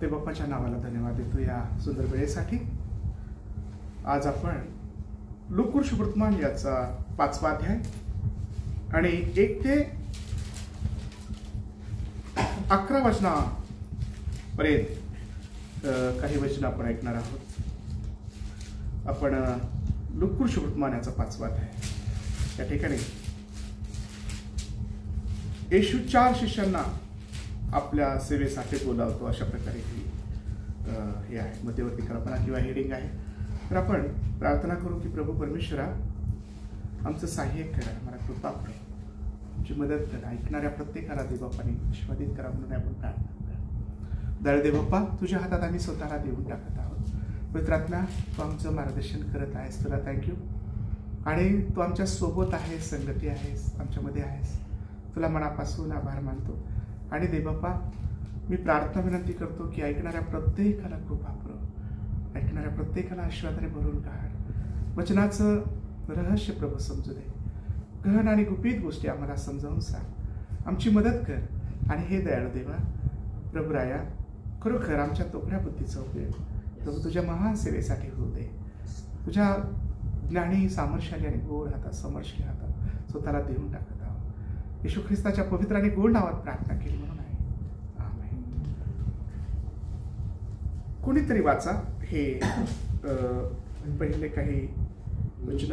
ते बाप्पाच्या नावाला धन्यवाद देतो या सुंदर वेळेसाठी. आज आपण लूका वर्तमान याचा 5वा अध्याय आणि 1 ते 11 वचनापर्यंत काही वचन आपण ऐकणार आहोत. आपण लूका वर्तमान याचा 5वा अध्याय. या ठिकाणी येशू 4 शिष्यांना आपल्या सेवेसाठी बोलावतो, अशा प्रकारे हे आहे मध्यवर्ती कल्पना किंवा हेडिंग आहे. तर आपण प्रार्थना करू की प्रभू परमेश्वरा, आमचं सहाय्य करा, मला कृपा करा, आमची मदत करा, ऐकणाऱ्या प्रत्येकाला देवबापाने आशीर्वादित करा म्हणून आपण प्रार्थना करा. दयाळू देवबाप्पा, तुझ्या हातात आम्ही स्वतःला देऊन टाकत आहोत. पवित्रात्मा, तू आमचं मार्गदर्शन करत आहेस, तुला थँक्यू. आणि तू आमच्या सोबत आहेस, संगती आहेस, आमच्यामध्ये आहेस, तुला मनापासून आभार मानतो. आणि देवबाप्पा, मी प्रार्थना विनंती करतो की ऐकणाऱ्या प्रत्येकाला कृपा कर, ऐकणाऱ्या प्रत्येकाला आशीर्वादाने भरून काढ. वचनाचं रहस्य प्रभू समजू दे, गहन आणि गुपित गोष्टी आम्हाला समजावून सांग, आमची मदत कर. आणि हे दयाळू देवा प्रभू राया, खरोखर आमच्या तोकड्या बुद्धीचा उपयोग प्रभू तुझ्या महान सेवेसाठी होऊ दे. तुझ्या ज्ञानी, सामर्थ्यशाली आणि गोड हातात, समर्शली हातात स्वतःला देऊन टाकत आहोत. येशू ख्रिस्ताच्या पवित्र आणि गोड नावात प्रार्थना केली म्हणून आहे, आमेन. कोणीतरी वाचा हे पहिले काही वचन.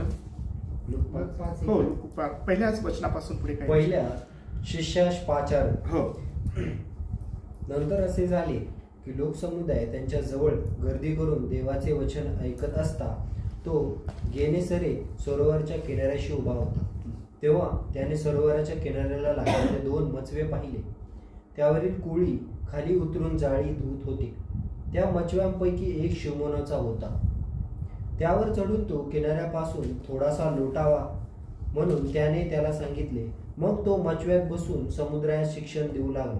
हो, पहिल्याच वचनापासून पुढे काही. पहिल्या शिष्यास पाचार. हो. नंतर असे झाले की लोकसमुदाय त्यांच्या जवळ गर्दी करून देवाचे वचन ऐकत असता तो गेनेसरे सरोवराच्या किनाऱ्याशी उभा होता. तेव्हा त्याने सरोवराच्या किनाऱ्याला लागलेले 2 मचवे पाहिले. त्यावरील कोळी खाली उतरून जाळी धुत होते. त्या मचव्यांपैकी एक शिमोनाचा होता. त्यावर चढून तो किनाऱ्यापासून थोडासा लोटावा म्हणून त्याने त्याला सांगितले. मग तो मचव्यात बसून समुद्रात शिक्षण देऊ लागला.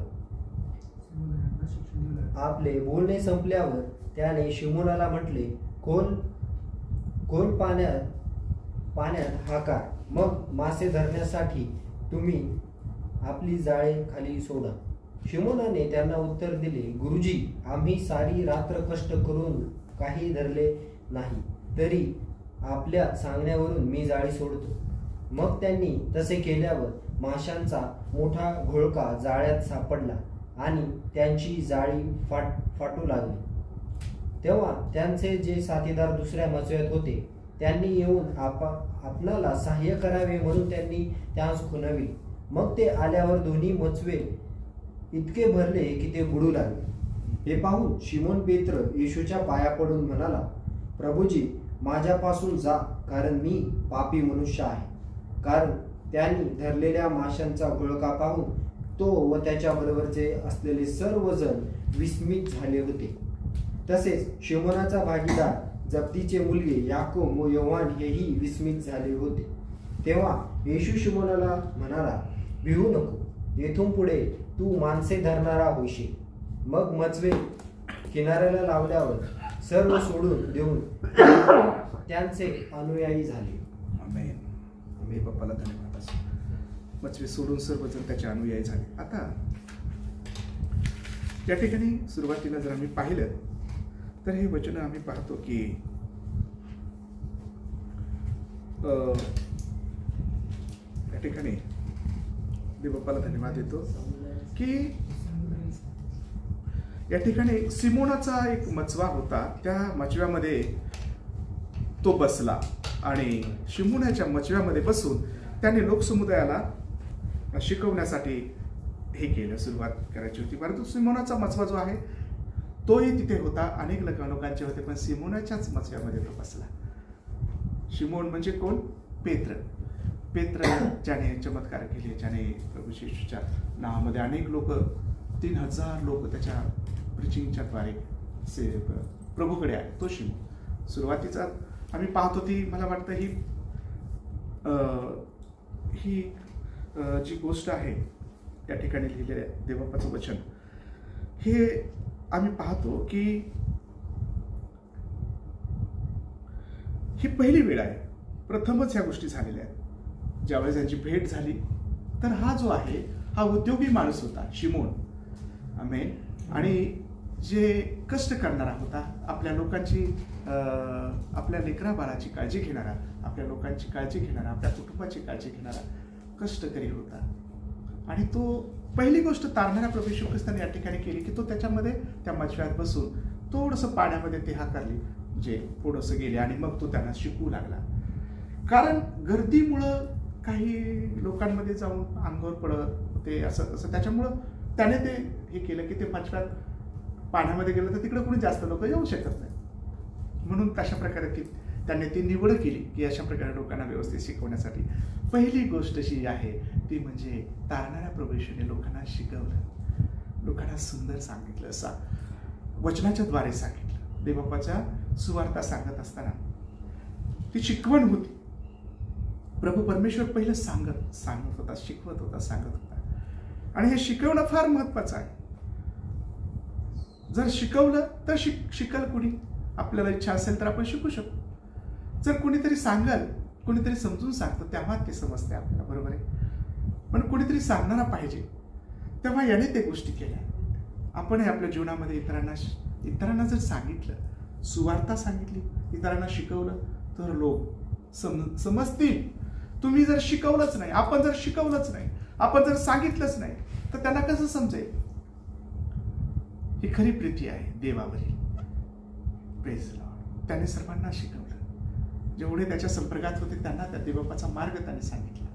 आपले बोलणे संपल्यावर त्याने शिमोनाला म्हटले, खोल पाण्यात हाकार, मग मासे धरण्यासाठी तुम्ही आपली जाळे खाली सोडा. शिमोनाने त्यांना उत्तर दिले, गुरुजी, आम्ही सारी रात्र कष्ट करून काही धरले नाही, तरी आपल्या सांगण्यावरून मी जाळी सोडतो. मग त्यांनी तसे केल्यावर माशांचा मोठा घोळका जाळ्यात सापडला आणि त्यांची जाळी फाटू लागली. तेव्हा त्यांचे जे साथीदार दुसऱ्या मचव्यात होते त्यांनी येऊन आपणाला सहाय्य करावे म्हणून त्यांनी त्यास खुणाविले. मग ते आल्यावर दोन्ही मचवे इतके भरले की ते बुडू लागले. हे पाहून शिमोन पेत्र येशूच्या पाया पडून म्हणाला, प्रभूजी, माझ्यापासून जा, कारण मी पापी मनुष्य आहे. कारण त्यांनी धरलेल्या माशांचा घोळका पाहून तो व त्याच्याबरोबरचे असलेले सर्वजण विस्मित झाले होते. तसेच शिमोनाचा भागीदार जब्दीचे मुलगे याकोब व योहान हेही विस्मित झाले होते. तेव्हा येशू शिमोनाला म्हणाला, भिवू नको, येथून पुढे तू माणसे धरणारा होशील. मग मचवे किनाऱ्याला लावल्यावर सर्व सोडून देऊन त्यांचे अनुयायी झाले. आमेन. आम्ही बाप्पाला धन्यवाद. मचवे सोडून सर्वजण त्याचे अनुयायी झाले. आता या ठिकाणी सुरुवातीला जर आम्ही पाहिलं तर हे वचन आम्ही पाहतो की या ठिकाणी देवबाप्पाला धन्यवाद देतो की या ठिकाणी सिमोनाचा एक मचवा होता. त्या मचव्यामध्ये तो बसला आणि शिमोनाच्या मचव्यामध्ये बसून त्याने लोकसमुदायाला शिकवण्यासाठी हे केलं, सुरुवात करायची होती. परंतु सिमोनाचा मचवा जो आहे तोही तिथे होता, अनेक लोकांचे होते, पण सिमोनाच्याच मचव्यामध्ये तो बसला. शिमोन म्हणजे कोण? पेत्र. ज्याने चमत्कार केले, ज्याने प्रभू येशूच्या नावामध्ये अनेक लोक, 3000 लोक त्याच्या प्रिचिंगच्या द्वारे प्रभूकडे आले, तो शिमोन. सुरुवातीचा आम्ही पाहतो ती, मला वाटतं ही जी गोष्ट आहे या ठिकाणी लिहिलेलं आहे देवबाप्पाचं वचन, हे आम्ही पाहतो की ही पहिली वेळ आहे, प्रथमच ह्या गोष्टी झालेल्या आहेत. ज्यावेळेस त्यांची भेट झाली तर हा जो आहे हा उद्योगी माणूस होता, शिमोन. आमेन. आणि जे कष्ट करणारा होता, आपल्या लोकांची आपल्या लेकरा बाळाची काळजी घेणारा, आपल्या लोकांची काळजी घेणारा, आपल्या कुटुंबाची काळजी घेणारा कष्टकरी होता. आणि तो पहिली गोष्ट तारणारा प्रभू येशू ख्रिस्ताने या ठिकाणी केली की तो त्याच्यामध्ये त्या मजव्यात बसून थोडंसं पाण्यामध्ये ते हाकारली, म्हणजे थोडंसं गेले आणि मग तो त्यांना शिकवू लागला. कारण गर्दीमुळं काही लोकांमध्ये जाऊन अंगावर पडत ते असं त्याच्यामुळं त्याने ते हे केलं की ते मजव्यात पाण्यामध्ये गेलं तर तिकडे कोणी जास्त लोक येऊ शकत नाही. म्हणून तशा प्रकारे त्यांनी ती निवड केली की अशा प्रकारे लोकांना व्यवस्थित शिकवण्यासाठी. पहिली गोष्ट जी आहे ती म्हणजे तारणाऱ्या प्रभू येशूने लोकांना शिकवलं, लोकांना सुंदर सांगितलं, वचनाच्या द्वारे सांगितलं. देवबापाच्या सुवार्ता सांगत असताना ती शिकवण होती. प्रभू परमेश्वर पहिलं सांगत होता, शिकवत होता, सांगत होता. आणि हे शिकवणं फार महत्वाचं आहे. जर शिकवलं तर शिकल कुणी, आपल्याला इच्छा असेल तर आपण शिकू शकतो. जर कुणीतरी सांगल, कुणीतरी समजून सांगतो तेव्हा ते समजते आपल्याला, बरोबर आहे. पण कुणीतरी सांगणारा पाहिजे, तेव्हा याने ते गोष्टी केल्या. आपण आपल्या जीवनामध्ये इतरांना जर सांगितलं, सुवार्ता सांगितली, इतरांना शिकवलं तर लोक समजतील. तुम्ही जर शिकवलंच नाही, आपण जर शिकवलंच नाही, आपण जर सांगितलंच नाही तर त्यांना कसं समजेल? ही खरी प्रीती आहे देवावरील. Praise Lord. त्याने सर्वांना शिकवलं, जेवढे त्याच्या संपर्कात होते त्यांना त्या देवबापाचा मार्ग त्याने सांगितला,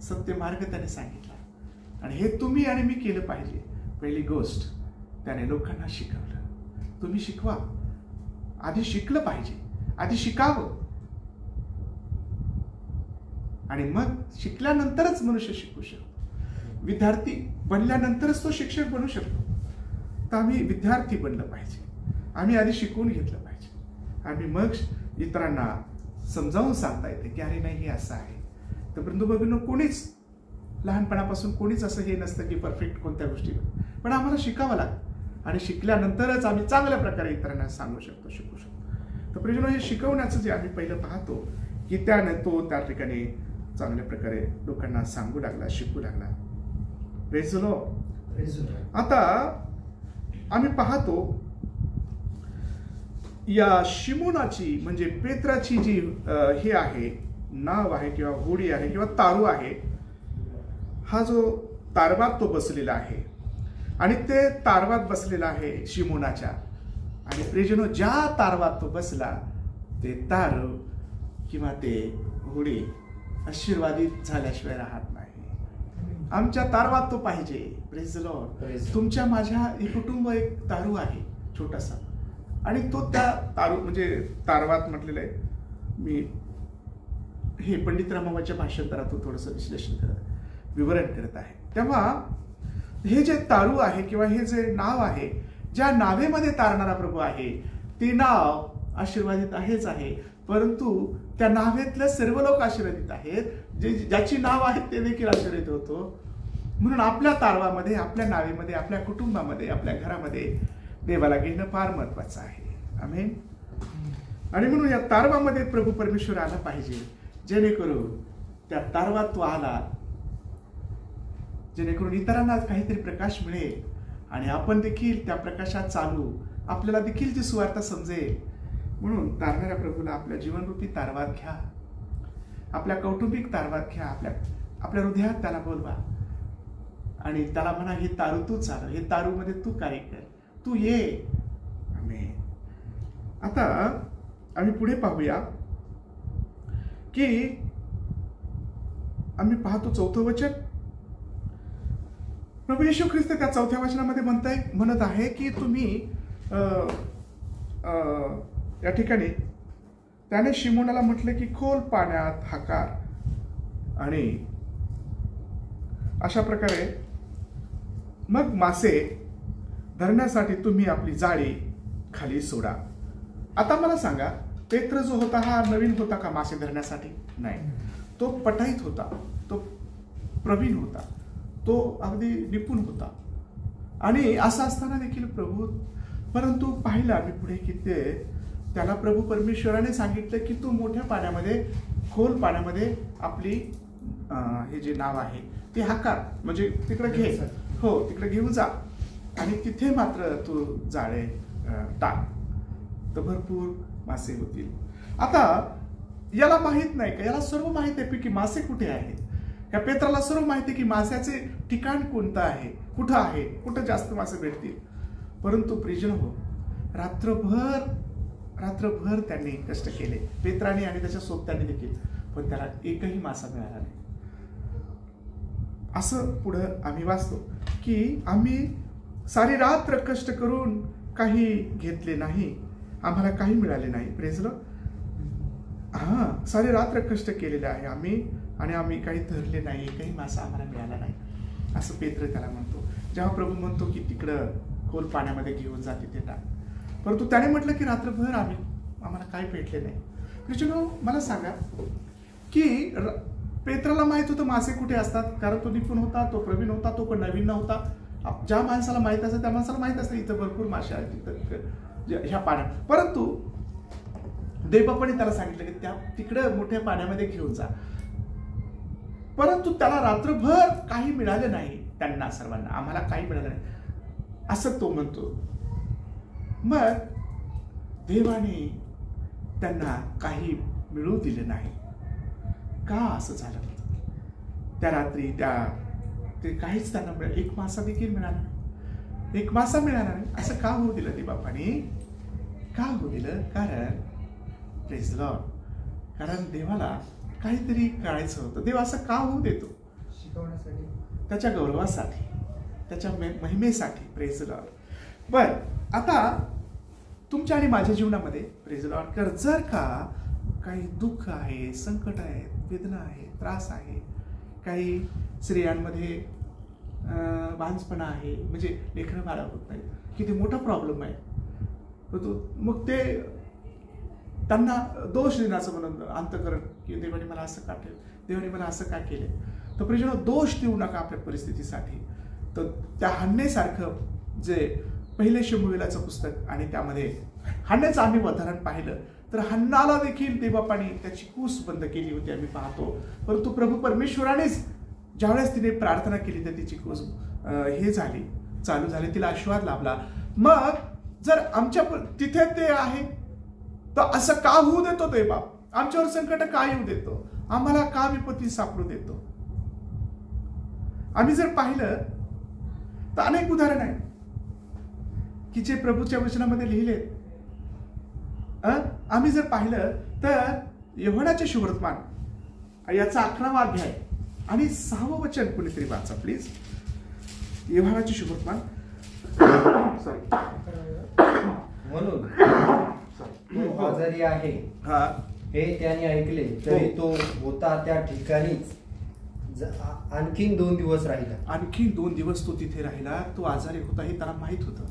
सत्य मार्ग त्याने सांगितला. आणि हे तुम्ही आणि मी केलं पाहिजे. पहिली गोष्ट त्याने लोकांना शिकवलं. तुम्ही शिकवा. आधी शिकलं पाहिजे, आधी शिकावं, आणि मग शिकल्यानंतरच मनुष्य शिकू शकतो. विद्यार्थी बनल्यानंतरच तो शिक्षक बनू शकतो. तर आम्ही विद्यार्थी बनलं पाहिजे. आम्ही आधी शिकवून घेतलं पाहिजे. आम्ही मग इतरांना समजावून सांगता येते की अरे नाही हे असं आहे. तर बंधू भगिनींनो, कोणीच लहानपणापासून कोणीच असं हे नसतं की परफेक्ट कोणत्या गोष्टीवर, पण आम्हाला शिकावं लागतं. आणि शिकल्यानंतरच आम्ही चांगल्या प्रकारे इतरांना सांगू शकतो, शिकू शकतो. तर प्रियजनो, हे शिकवण्याचं जे आम्ही पहिलं पाहतो की त्याने तो त्या ठिकाणी चांगल्या प्रकारे लोकांना सांगू लागला, शिकू लागला. Praise the Lord. आता आम्ही पाहतो या शिमोनाची म्हणजे पेत्राची जी हे आहे, नाव आहे किंवा होडी आहे किंवा तारू आहे, हा जो तारवात तो बसलेला आहे आणि ते तारवात बसलेला आहे शिमोनाच्या. आणि प्रियजनो, ज्या तारवात तो बसला ते तारू किंवा ते होडी आशीर्वादित झाल्याशिवाय राहत नाही. आमच्या तारवात तो पाहिजे. Praise the Lord. तुमच्या माझ्या हे कुटुंब एक तारू आहे छोटासा, आणि तो त्या तारू म्हणजे तारवात म्हटलेलं आहे. मी हे पंडित रामाबाच्या भाषांतरातून थोडंसं विश्लेषण विवरण करत आहे. तेव्हा हे जे तारू आहे किंवा हे जे नाव आहे, ज्या नावेमध्ये तारणारा प्रभू आहे, ते नाव आशीर्वादित आहेच आहे, परंतु त्या नावेतले सर्व लोक आशीर्वादित आहेत. ज्याची नाव आहेत ते देखील आशीर्वादित होतो. म्हणून आपल्या तारवामध्ये, आपल्या नावेमध्ये, आपल्या कुटुंबामध्ये, आपल्या घरामध्ये देवाला घेणं फार महत्वाचं आहे. आमेन. आणि म्हणून या तारवामध्ये प्रभू परमेश्वर आला पाहिजे, जेणेकरून त्या तारवात तो आला, जेणेकरून इतरांना काहीतरी प्रकाश मिळेल आणि आपण देखील त्या प्रकाशात चालू, आपल्याला देखील ती सुवार्ता समजेल. म्हणून तारणाऱ्या प्रभूला आपल्या जीवनरूपी तारवात घ्या, आपल्या कौटुंबिक तारवात घ्या, आपल्या हृदयात त्याला बोलवा आणि त्याला म्हणा, हे तारू तू चाल, हे तारू मध्ये तू कार्य कर, तू ये. आमेन. आता आम्ही पुढे पाहूया की आम्ही पाहतो 4थं वचन. प्रभू येशू ख्रिस्त त्या 4थ्या वचनामध्ये म्हणत आहे की तुम्ही या ठिकाणी त्याने शिमोनाला म्हटलं की खोल पाण्यात हाकार, आणि अशा प्रकारे मग मासे धरण्यासाठी तुम्ही आपली जाळी खाली सोडा. आता मला सांगा, पेत्र जो होता हा नवीन होता का मासे धरण्यासाठी? नाही, तो पटाईत होता, तो प्रवीण होता, तो अगदी निपुण होता. आणि असं असताना देखील परंतु पाहिलं आम्ही पुढे की त्याला प्रभू परमेश्वराने सांगितलं की तू मोठ्या पाण्यामध्ये, खोल पाण्यामध्ये आपली हे जे नाव आहे ते हाकार, म्हणजे तिकडे घे, हो तिकडे घेऊन जा. आणि तिथे मात्र तू जाळे टाक, तर भरपूर मासे होतील. आता याला माहित नाही का, याला सर्व माहित आहे की मासे कुठे आहेत. या पेत्राला सर्व माहिती आहे की मास्याचे ठिकाण कोणतं आहे, कुठं आहे, कुठं जास्त मासे भेटतील. परंतु प्रिजन हो, रात्रभर त्यांनी कष्ट केले, पेत्राने आणि त्याच्या सोबत्यांनी देखील, पण त्याला एकही मासा मिळाला नाही. असं पुढं आम्ही वाचतो की आम्ही सारी रात्र कष्ट करून काही घेतले नाही, आम्हाला काही मिळाले नाही. Praise the Lord. सारी रात्र कष्ट केलेले आहे आम्ही, आणि आम्ही काही धरले नाही, एकही मासा आम्हाला मिळाला नाही, असं पेत्र त्याला म्हणतो. जेव्हा प्रभू म्हणतो की तिकडं खोल पाण्यामध्ये घेऊन जा, तिथे टाक, परंतु त्याने म्हटलं की रात्रभर आम्हाला काही भेटले नाही. मित्रांनो, मला सांगा की पेत्राला माहित होतं मासे कुठे असतात, कारण तो निपुण होता, तो प्रवीण होता, तो पण नवीन नव्हता. ज्या माणसाला माहित असतं त्या माणसाला माहित असतं इथं भरपूर मासे आहेत, तिथं ह्या पाण्यात. परंतु देवबापाने त्याला सांगितलं की त्या तिकडं मोठ्या पाण्यामध्ये घेऊन जा, परंतु त्याला रात्रभर काही मिळालं नाही. त्यांना सर्वांना आम्हाला काही मिळालं नाही असं तो म्हणतो. मग देवाने त्यांना काही मिळू दिले नाही. का असं झालं? त्या रात्री ते काहीच त्यांना मिळालं, एक मासा देखील मिळाला नाही, एक मासा मिळाला नाही. असं का होऊ दिलं देवबापाने? का होऊ दिलं? कारण प्रेज द लॉर्ड, कारण देवाला काहीतरी करायचं होतं. देव असं का होऊ देतो? शिकवण्यासाठी, त्याच्या गौरवासाठी, त्याच्या महिमेसाठी. Praise the Lord. बर, आता तुमच्या आणि माझ्या जीवनामध्ये प्रेज द लॉर्ड, जर का काही दुःख आहे, संकट आहे, वेदना आहे, त्रास आहे, काही स्त्रियांमध्ये बांझपणा आहे, म्हणजे लेकरं बाळा होत नाही, किती मोठा प्रॉब्लेम आहे, मग ते त्यांना दोष देण्याचं म्हणून अंतकरण की देवाने मला असं का केलं, देवाने मला असं का केले. तर प्रियजनो, दोष देऊ नका आपल्या परिस्थितीसाठी. तर त्या हन्नेसारखं जे पहिले शमूएलाचं पुस्तक आणि त्यामध्ये हन्नेचं आम्ही उदाहरण पाहिलं, तर हन्नाला देखील देवबापाने त्याची कूस बंद केली होती आम्ही पाहतो. परंतु प्रभू परमेश्वरानेच ज्यावेळेस तिने प्रार्थना केली तर तिची कूस चालू झाली, तिला आशीर्वाद लाभला. मग जर आमच्या तिथे ते आहे तर असं का होऊ देतो देवबाप? आमच्यावर संकट का येऊ देतो? आम्हाला का विपत्ती सापडू देतो? आम्ही जर पाहिलं तर अनेक उदाहरण आहे की जे प्रभूच्या वचनामध्ये लिहिले. आम्ही जर पाहिलं तर यूहन्नाचे सुवर्तमान याचा 11वा अध्याय आणि 6वं वचन कोणीतरी वाचा प्लीज. यूहन्नाचे सुवर्तमान, म्हणून तो आजारी आहे हे त्याने ऐकले, तरी तो होता त्या ठिकाणीच आणखीन 2 दिवस राहिला. आणखी 2 दिवस तो तिथे राहिला. तो आजारी होता हे त्याला माहित होतं,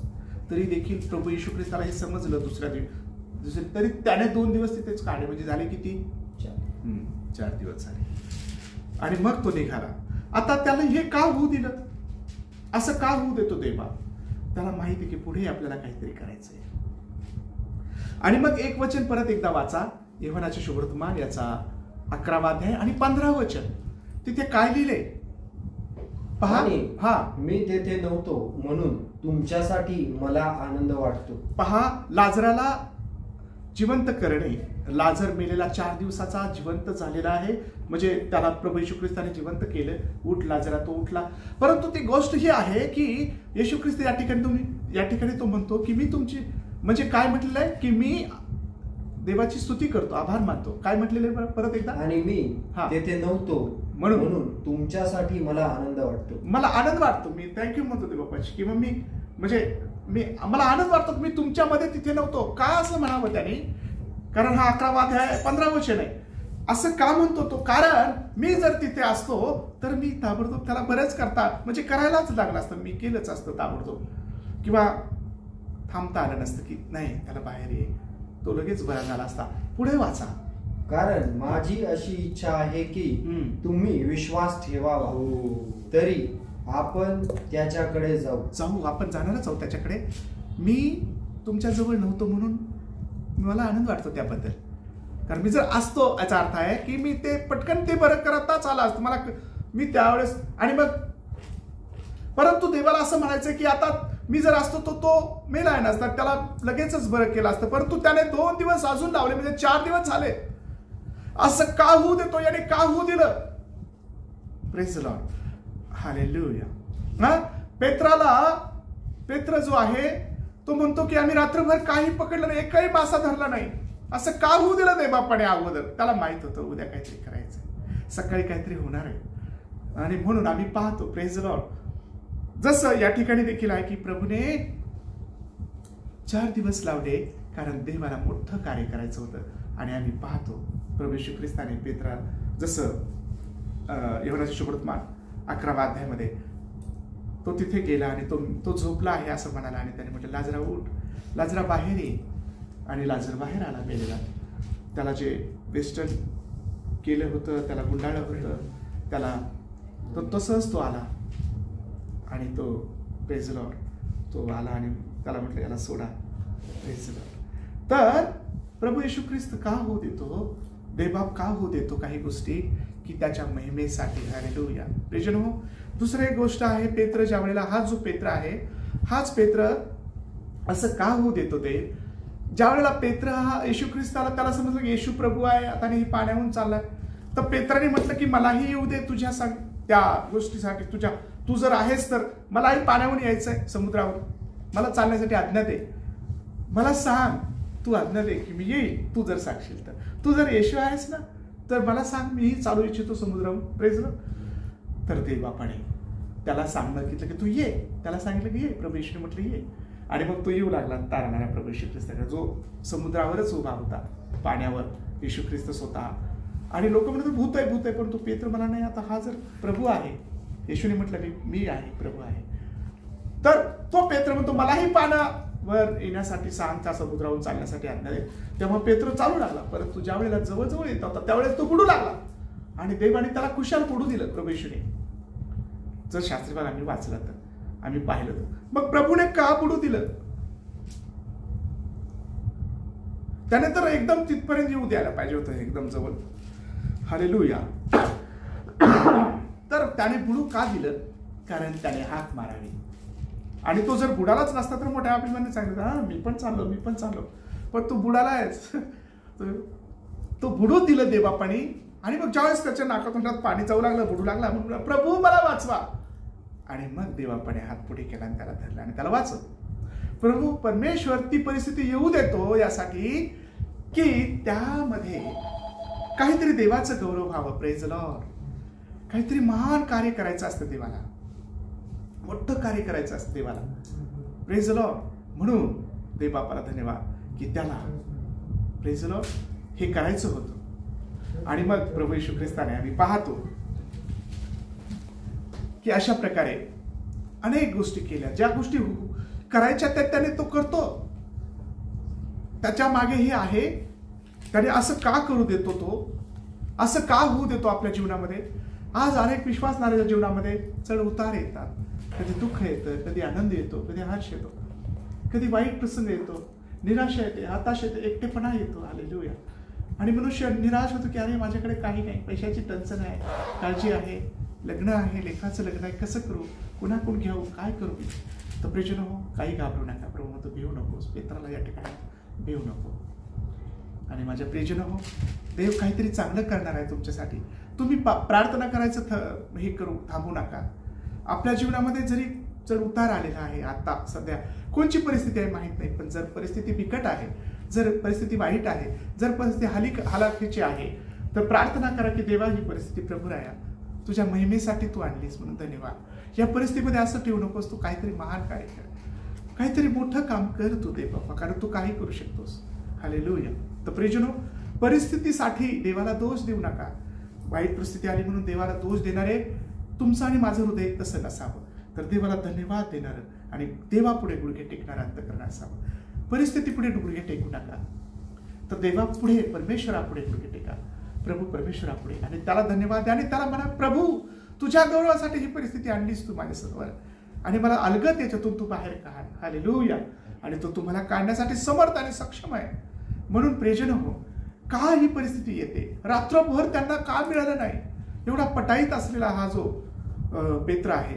तरी देखील प्रभू येशू ख्रिस्ताला हे समजलं दुसऱ्या दिवशी, तरी त्याने 2 दिवस तिथेच काढले. म्हणजे झाले किती? 4 दिवस झाले. आणि मग तो निघाला. आता त्याला हे का होऊ दिलं? असं का होऊ देतो देवा? त्याला माहिती की पुढे आपल्याला काहीतरी करायचंय. आणि मग एक वचन परत एकदा वाचा, यूहन्नाचे सुवर्तमान याचा 11वा अध्याय आणि 15वं वचन. तिथे काय लिहिले पहा. मी तेथे नव्हतो म्हणून तुमच्यासाठी मला आनंद वाटतो. पहा, लाजराला जिवंत करणे. लाजर मेलेला 4 दिवसाचा जिवंत झालेला आहे, म्हणजे त्याला प्रभू येशू ख्रिस्ताने जिवंत केलं. उठ लाजरा, तो उठला. परंतु ती गोष्ट ही आहे की येशू ख्रिस्त या ठिकाणी तो म्हणतो की मी तुमची, म्हणजे काय म्हटलेलं आहे की मी देवाची स्तुती करतो, आभार मानतो. काय म्हटलेलं आहे परत एकदा? आणि मी तेथे नव्हतो म्हणून तुमच्यासाठी मला आनंद वाटतो. मला आनंद वाटतो, मी थँक्यू म्हणतो देवापाशी, किंवा मला आनंद वाटतो की मी तुमच्यामध्ये तिथे नव्हतो. का असं म्हणावं त्याने? कारण हा 11वा अध्याय 15वं वचन आहे. असं का म्हणतो तो? कारण मी जर तिथे असतो तर मी ताबडतोब त्याला बरेच म्हणजे करायलाच लागलं असतं, मी केलंच असतं ताबडतोब, किंवा थांबता आलं नसतं की नाही त्याला बाहेर ये, तो लगेच बरा झाला असता. पुढे वाचा. कारण माझी अशी इच्छा आहे की तुम्ही विश्वास ठेवावा, तरी आपण त्याच्याकडे जाऊ. आपण जाणारच आहोत त्याच्याकडे. मी तुमच्या जवळ नव्हतो म्हणून मला आनंद वाटतो त्याबद्दल. कारण मी जर असतो, याचा अर्थ आहे की मी ते पटकन ते बरं करताच आला असतं मला, मी त्यावेळेस. आणि मग परंतु देवाला असं म्हणायचं की आता मी जर असतो तो मेला आहे नसता, त्याला लगेचच बरं केलं असतं, परंतु त्याने 2 दिवस अजून लावले, म्हणजे 4 दिवस झाले. असं का होऊ देतो, याने का होऊ दिलं? Praise the Lord, hallelujah. पेत्र जो आहे तो म्हणतो की आम्ही रात्रभर काही पकडलं नाही, एकही मासा धरला नाही. असं का होऊ दिलं नाही बापाने अगोदर? त्याला माहित होतं उद्या काहीतरी करायचंय, सकाळी काहीतरी होणार आहे. आणि म्हणून आम्ही पाहतो प्रेज द लॉर्ड, जसं या ठिकाणी देखील आहे की प्रभूने 4 दिवस लावले, कारण देवाला मोठं कार्य करायचं होतं. आणि आम्ही पाहतो प्रभू येशू ख्रिस्ताने पेत्रा, जसं योहानाचे सुवर्तमान 11व्या अध्यायामध्ये तो तिथे गेला आणि तो झोपला आहे असं म्हणाला, आणि त्याने म्हटलं लाजरा उठ, लाजरा बाहेर ये. आणि लाजर बाहेर आला मेलेला. त्याला जे वेस्टर्न केलं होतं, त्याला गुंडाळलं होतं, त्याला तो तसंच तो आला. आणि तो प्रेज द लॉर्ड, तो आला आणि त्याला म्हटलं याला सोडा. Praise the Lord. तर प्रभू येशू ख्रिस्त का होऊ देतो, देवबाप का होऊ देतो काही गोष्टी, की त्याच्या महिमेसाठी. हालेलुया. प्रियजनो, दुसरी एक गोष्ट आहे, पेत्र ज्या वेळेला, हा जो पेत्र आहे, हाच पेत्र असं का होऊ देतो ते, ज्या वेळेला पेत्र हा येशू ख्रिस्ताला, त्याला समजलं की येशू प्रभू आहे, आता ही पाण्याहून चाललाय, तर पेत्राने म्हटलं की मलाही येऊ दे तुझ्या त्या गोष्टीसाठी, तू जर आहेस तर मलाही पाण्याहून यायचंय, समुद्रावर मला चालण्यासाठी आज्ञा दे, मला सांग, तू आज्ञा दे की मी येईल, तू जर सांगशील तर. तू जर येशू आहेस ना तर मला सांग, मीही चालू इच्छितो समुद्रावर. Praise the Lord. तर ते बापाने त्याला सांगितलं की तू ये, त्याला सांगितलं की ये. प्रभू येशूने म्हटलं ये, आणि मग तो येऊ लागला तारणारा प्रभू येशू ख्रिस्ताचा, जो समुद्रावरच उभा होता, पाण्यावर येशू ख्रिस्त स्वतः. आणि लोक म्हणतात भूत आहे, भूत आहे, पण तो पेत्र मला नाही, आता हा जर प्रभू आहे, येशूने म्हटलं मी आहे, प्रभू आहे. तर तो पेत्र म्हणतो मलाही पाण्यावर येण्यासाठी सांग, त्या समुद्रावरून चालण्यासाठी आज्ञा दे. तेव्हा पेत्र चालू लागला, परंतु ज्या वेळेला जवळजवळ येत होता त्यावेळेस तो बुडू लागला, आणि देवाने त्याला कुशाल बुडू दिलं प्रभू येशूने. जर शास्त्रीभाग आम्ही वाचला तर, आम्ही पाहिलं तर, मग प्रभूने का बुडू दिलं? त्याने तर एकदम तिथपर्यंत येऊ द्यायला पाहिजे होतं, एकदम जवळ. हालेलुया. तर त्याने बुडू का दिलं? कारण त्याने हाक मारावी. आणि तो जर बुडालाच नसता तर मोठ्या अभिमानाने सांगितलं हा मी पण चाललो, पण तो बुडाला आहेच. तो बुडू दिलं देवबापाने. आणि मग ज्यावेळेस त्याच्या नाकातोंडात पाणी जाऊ लागलं, बुडू लागला, म्हणून प्रभू मला वाचवा. आणि मग देवापाने हात पुढे केला आणि त्याला धरला आणि त्याला वाचव. प्रभू परमेश्वर ती परिस्थिती येऊ देतो यासाठी की त्यामध्ये काहीतरी देवाचं गौरव व्हावं. Praise the Lord. काहीतरी महान कार्य करायचं असतं देवाला, मोठं कार्य करायचं असतं देवाला. Praise the Lord. म्हणून देवबापाला धन्यवाद की त्याला प्रेज द लॉर्ड हे करायचं होतं. आणि मग प्रभू येशू ख्रिस्ताने आम्ही पाहतो की अशा प्रकारे अनेक गोष्टी केल्या, ज्या गोष्टी करायच्या त्याने तो करतो. त्याच्या मागे हे आहे, त्याने असं का करू देतो, तो असं का होऊ देतो आपल्या जीवनामध्ये. आज अनेक विश्वासणाऱ्याच्या जीवनामध्ये चढ उतार येतात, कधी दुःख येतं, कधी आनंद येतो, कधी हर्ष येतो, कधी वाईट प्रसंग येतो, निराशा येते, हताश येते, एकटेपणा येतो. हालेलुया. आणि मनुष्य निराश होतो की अरे माझ्याकडे काही नाही, पैशाची टंचन आहे, काळजी आहे, लग्न आहे, लेखाचं लग्न आहे, कसं करू, कुणाकडून घेऊ, काय करू. तर प्रियजन हो, काही घाबरू नका. प्रभू म्हणतो भिवू नकोस. पेत्राला या ठिकाणी भिवू नको. आणि माझ्या प्रियजन हो, देव काहीतरी चांगलं करणार आहे तुमच्यासाठी. तुम्ही प्रार्थना करायचं हे करू थांबू नका. आपल्या जीवनामध्ये जरी चढ उतार आलेला आहे, आता सध्या कोणची परिस्थिती आहे माहित नाही, पण जर परिस्थिती बिकट आहे, जर परिस्थिती वाईट आहे, जर परिस्थिती हलाखीची आहे, तर प्रार्थना करा की देवा ही परिस्थिती प्रभू राया तुझ्या महिमेसाठी तू आणलीस म्हणून धन्यवाद. या परिस्थितीमध्ये असं ठेवू नकोस, तू काहीतरी महान कार्य कर, काहीतरी मोठं काम कर तू देव बाप्पा, कारण तू काही करू शकतोस. हालेलुया. तर प्रियजनो, परिस्थितीसाठी देवाला दोष देऊ नका. वाईट परिस्थिती आली म्हणून देवाला दोष देणारे तुमचं आणि माझं हृदय तसं नसावं, तर देवाला धन्यवाद देणारं आणि देवापुढे गुडघे टेकणारं अंतःकरण असावं. परिस्थितीपुढे गुडघे टेकू नका, तर देवापुढे, परमेश्वरापुढे गुडघे टेका. प्रभू परमेश्वरापुढे, आणि त्याला धन्यवाद द्या आणि त्याला म्हणा प्रभू तुझ्या गौरवासाठी ही परिस्थिती आणलीस तू माझ्यासमोर, आणि मला अलगद याच्यातून तू बाहेर काढ. हालेलुया. आणि तो तुम्हाला काढण्यासाठी समर्थ आणि सक्षम आहे. म्हणून प्रियजन हो, का ही परिस्थिती येते, रात्रभर त्यांना का मिळालं नाही. एवढा पटाईत असलेला हा जो पेत्र आहे,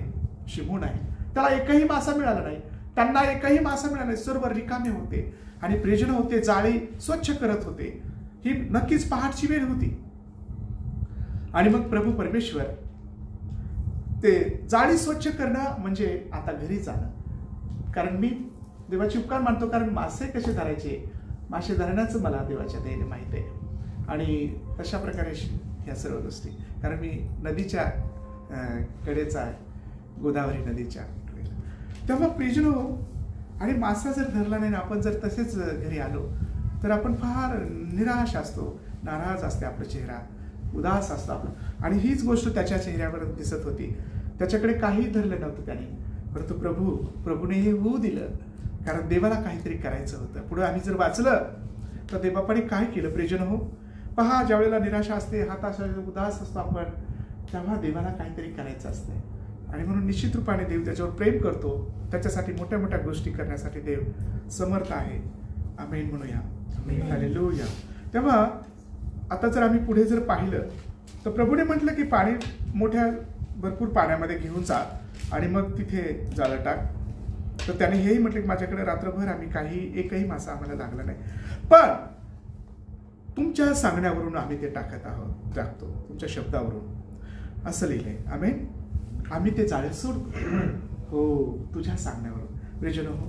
शिमोन आहे, त्याला एकही मासा मिळाला नाही. त्यांना एकही मासा मिळाला नाही, सर्व रिकामे होते आणि प्रिजन होते, जाळी स्वच्छ करत होते. ही नक्कीच पहाटची वेळ होती. आणि मग प्रभू परमेश्वर ते जाळी स्वच्छ करणं म्हणजे आता घरी जाणं. कारण मी देवाची उपकार मानतो, कारण मासे कसे धरायचे, मासे धरण्याचं मला देवाच्या दयेने माहिती आहे. आणि तशा प्रकारे ह्या सर्व गोष्टी, कारण मी नदीच्या कडेचा आहे, गोदावरी नदीच्या कडेला. तेव्हा प्रिजनो आणि मासा जर धरला नाही, आपण जर तसेच घरी आलो तर आपण फार निराश असतो, नाराज असते आपला चेहरा, उदास असतो आपला. आणि हीच गोष्ट त्याच्या चेहऱ्यावर दिसत होती. त्याच्याकडे काही धरलं नव्हतं त्याने, परंतु प्रभूने हे होऊ दिलं, कारण देवाला काहीतरी करायचं होतं. पुढे आम्ही जर वाचलं तर देवबापाने काय केलं प्रिजन हो. पहा, ज्या वेळेला निराशा असते, हताशा, उदास असतो आपण, तेव्हा देवाला काहीतरी करायचं असतंय. आणि म्हणून निश्चित रूपाने देव त्याच्यावर प्रेम करतो. त्याच्यासाठी मोठ्या मोठ्या गोष्टी करण्यासाठी देव समर्थ आहे. आमेन म्हणूया. हालेलुया. तेव्हा आता जर आम्ही पुढे जर पाहिलं तर प्रभूने म्हटलं की पाणी मोठ्या भरपूर पाण्यामध्ये घेऊन जा आणि मग तिथे जाळं टाक. तर त्याने हेही म्हटलं की माझ्याकडे रात्रभर आम्ही एकही मासा आम्हाला लागला नाही, पण तुमच्या सांगण्यावरून आम्ही ते टाकतो, तुमच्या शब्दावरून असं लिहिलंय. आमेन. आम्ही ते जाळे सोडतो हो, तुझ्या सांगण्यावरून. प्रियजन हो,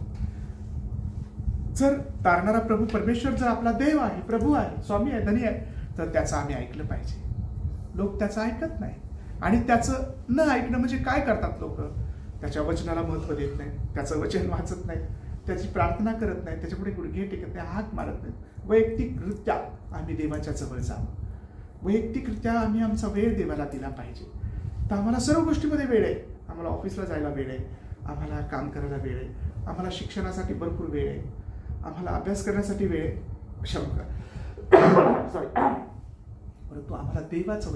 जर तारणारा प्रभू परमेश्वर जर आपला देव आहे, प्रभू आहे, स्वामी आहे, धनी आहे, तर त्याचं आम्ही ऐकलं पाहिजे. लोक त्याचं ऐकत नाही. आणि त्याचं न ऐकणं म्हणजे काय करतात लोक? त्याच्या वचनाला महत्व देत नाही, त्याचं वचन वाचत नाही, त्याची प्रार्थना करत नाही, त्याच्यापुढे गुडघे टेकत नाही, हात मारत नाही. वैयक्तिकरित्या आम्ही देवाच्या जवळ जावं, वैयक्तिकरित्या आम्ही आमचा वेळ देवाला दिला पाहिजे. तर आम्हाला सर्व गोष्टीमध्ये वेळ आहे. आम्हाला ऑफिसला जायला वेळ आहे, आम्हाला काम करायला वेळ आहे, आम्हाला शिक्षणासाठी भरपूर वेळ आहे, आम्हाला अभ्यास करण्यासाठी वेळ आहे, परंतु आम्हाला देवाचं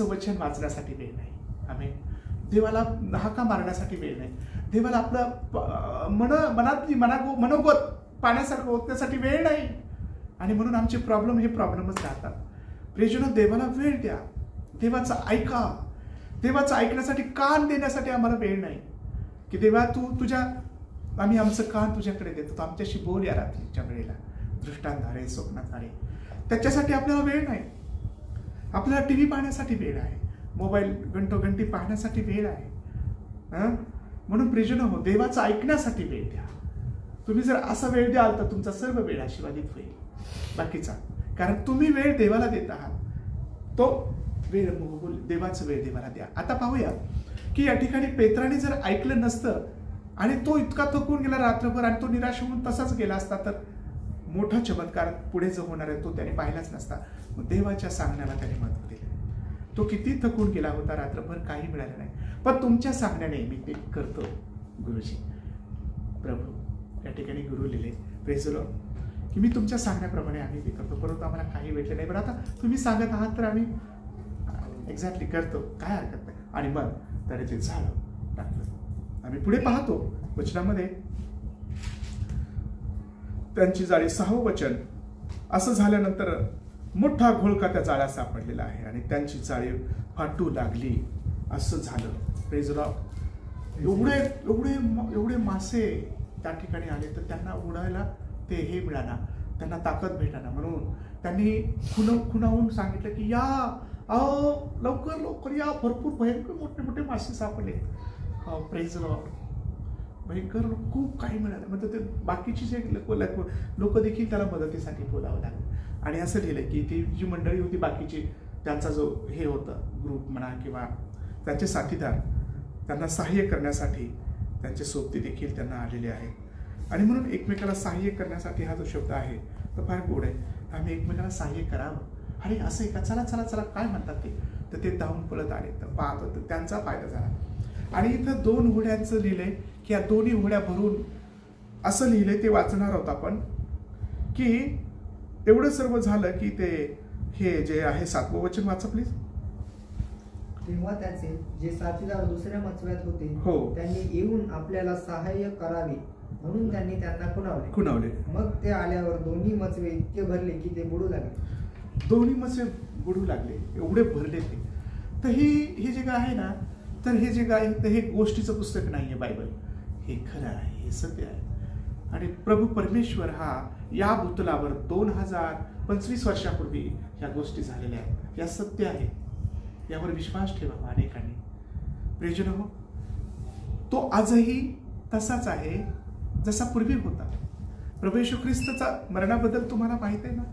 वचन वाचण्यासाठी वेळ नाही. आम्ही देवाला हाका मारण्यासाठी वेळ नाही, देवाला आपलं मनातली मनोगत पाण्यासारखं ओतण्यासाठी वेळ नाही. आणि म्हणून आमचे प्रॉब्लेमच राहतात. प्रियजनो, देवाला वेळ द्या, देवाचं ऐका. देवाचं ऐकण्यासाठी कान देण्यासाठी आम्हाला वेळ नाही की देवा आम्ही आमचं कान तुझ्याकडे देतो, तू आमच्याशी बोल या रात्रीच्या वेळेला, दृष्टांताद्वारे, स्वप्नाद्वारे. त्याच्यासाठी आपल्याला वेळ नाही. आपल्याला टीव्ही पाहण्यासाठी वेळ आहे, मोबाईल घंटोघंटी पाहण्यासाठी वेळ आहे. म्हणून प्रियजनो हो, देवाचं ऐकण्यासाठी वेळ द्या. तुम्ही जर असा वेळ द्याल तर तुमचा सर्व वेळ आशीर्वादित होईल बाकीचा. कारण तुम्ही वेळ देवाला देत आहात, तो वेळ देवाचा वेळ देवाला द्या. आता पाहूया की या ठिकाणी पेत्राने जर ऐकलं नसतं आणि तो इतका थकून गेला रात्रभर आणि तो निराश होऊन तसाच गेला असता तर मोठा चमत्कार पुढे जो होणार आहे तो त्याने पाहिलाच नसता. मग देवाच्या सांगण्याला त्याने महत्व दिले. तो किती थकून गेला होता, रात्रभर काही मिळालं नाही, पण तुमच्या सांगण्याने मी ते करतो गुरुजी. प्रभू या ठिकाणी गुरु लिहिले, प्रेज द लॉर्ड, की मी तुमच्या सांगण्याप्रमाणे आम्ही ते करतो, परंतु आम्हाला काही भेटलं नाही, पण आता तुम्ही सांगत आहात तर आम्ही एक्झॅक्टली करतो, काय हरकत नाही. आणि मग त्याने ते झालं टाकलं. आम्ही पुढे पाहतो वचनामध्ये त्यांची जाळी, 6वं वचन, असं झाल्यानंतर मोठा घोळका त्या जाळ्यात सापडलेला आहे आणि त्यांची जाळी फाटू लागली. असं झालं. Praise the Lord. एवढे मासे त्या ठिकाणी आले तर त्यांना उडायला ते हे मिळाला, त्यांना ताकद भेटाना. म्हणून त्यांनी खुणावून सांगितलं की या, लवकर लवकर या, भरपूर भयंकर मोठे मोठे मासे सापडले. Praise the Lord. भयंकर खूप काही मिळालं. म्हणजे ते बाकीची जे लोक देखील त्याला मदतीसाठी बोलावं लागलं. आणि असं लिहिलं की ती जी मंडळी होती बाकीची, त्यांचा जो हे होतं ग्रुप म्हणा किंवा त्यांचे साथीदार, त्यांना सहाय्य करण्यासाठी त्यांचे सोबती देखील त्यांना आलेले आहेत. आणि म्हणून एकमेकाला सहाय्य करण्यासाठी हा जो शब्द आहे तो फार गोड आहे. आम्ही एकमेकाला सहाय्य करावं. अरे असं आहे का, चला चला चला, काय म्हणतात ते, तर ते धावून पळत आले, तर पाहत होतं, त्यांचा फायदा झाला. आणि इथं 2 होड्यांचं लिहिलंय की या दोन्ही होड्या भरून असं लिहिलंय, ते वाचणार आहोत आपण, की एवढं सर्व झालं की ते हे जे आहे 7वं वचन वाचा प्लीज. तेव्हा त्याचे जे साथीदार दुसऱ्या मचव्यात होते, त्यांनी येऊन आपल्याला सहाय्य करावे म्हणून त्यांनी त्यांना खुणावले. मग ते आल्यावर दोन्ही मचवे इतके भरले की ते बुडू लागले. दोन्ही मचवे बुडू लागले, एवढे भरले ते. तर हे जे काय आहे ना, तर हे जे काय, तर हे गोष्टीचं पुस्तक नाहीये बायबल. हे खरं आहे, हे सत्य आहे. आणि प्रभू परमेश्वर हा या भूतलावर 2025 वर्षापूर्वी या गोष्टी झालेल्या आहेत. या सत्य आहे, यावर विश्वास ठेवावा अनेकांनी. प्रियजनो, तो आजही तसाच आहे जसा पूर्वी होता. प्रभू येशू ख्रिस्ताचा मरणाबद्दल तुम्हाला माहित आहे ना,